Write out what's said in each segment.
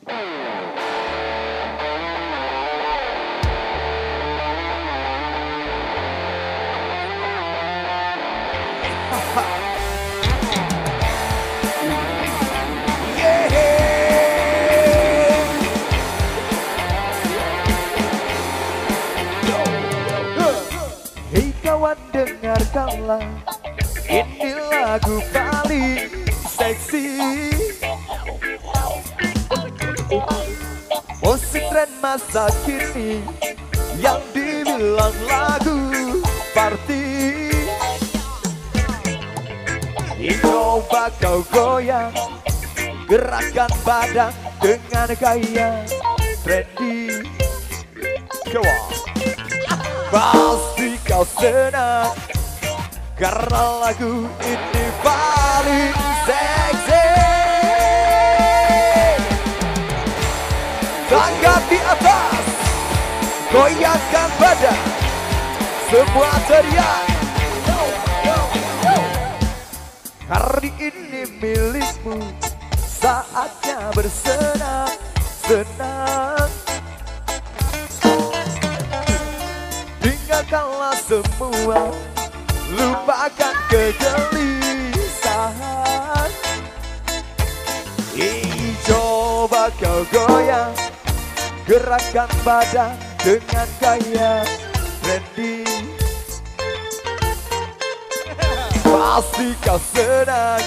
Hei kawan, dengarkanlah, ini lagu paling seksi. Musik tren masa kini yang dibilang lagu party. Coba kau goyang, gerakan badan dengan gaya trendy. Coba, pasti kau senang karena lagu ini paling seksi. Tangan di atas, goyangkan badan, semua teriak. Hari ini milikmu, saatnya bersenang-senang. Tinggalkanlah semua, lupakan kegelisahan. Coba kau goyang, gerakan badan dengan gaya trendy. Pasti kau senang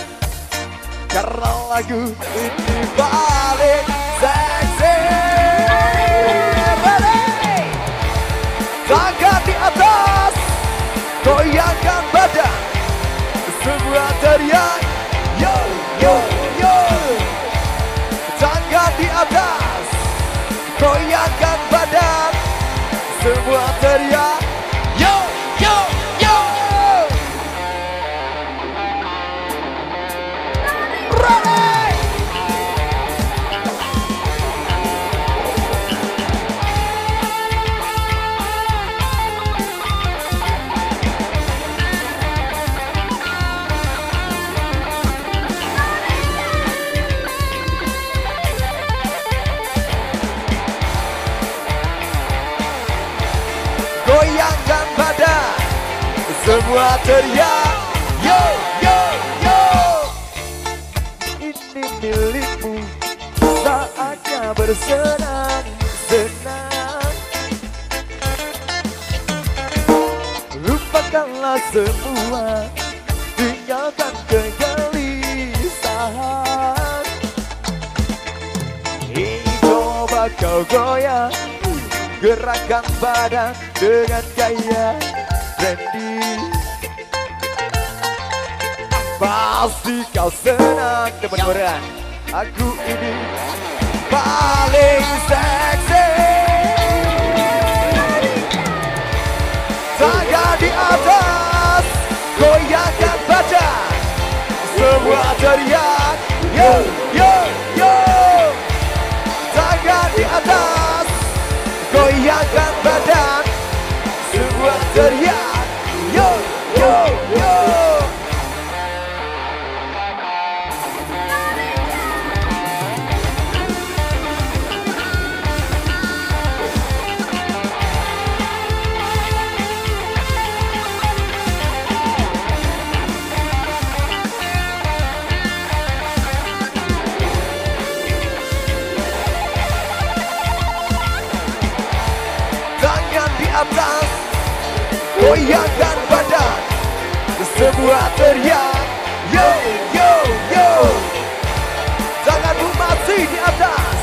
karena lagu ini paling seksi. Tangan di atas, goyangkan badan, semua teriak. Yo, yo, yo. Tangan di atas, goyangkan badan, semua teriak. Yo, yo, yo. Goyangkan badan, semua teriak. Yo, yo, yo. Ini milikmu, saatnya bersenang-senang. Lupakanlah semua, tinggalkan kegelisahan. Coba kau goyang, gerakan badan dengan gaya trendy. Pasti kau senang teman-teman, aku ini paling seksi. Tangan di atas, goyangkan badan, semua teriak. Yo, yo, yo. Tangan di atas, goyangkan badan, semua teriak. Yo, yo, yo. Atas, goyangkan badan, semua teriak. Yo, yo, yo. Tanganmu masih di atas,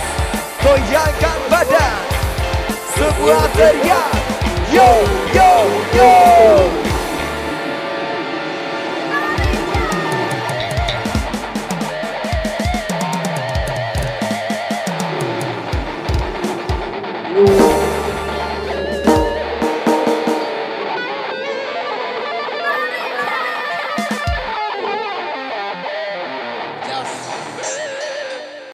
goyangkan badan, semua teriak. Yo, yo, yo. Yo.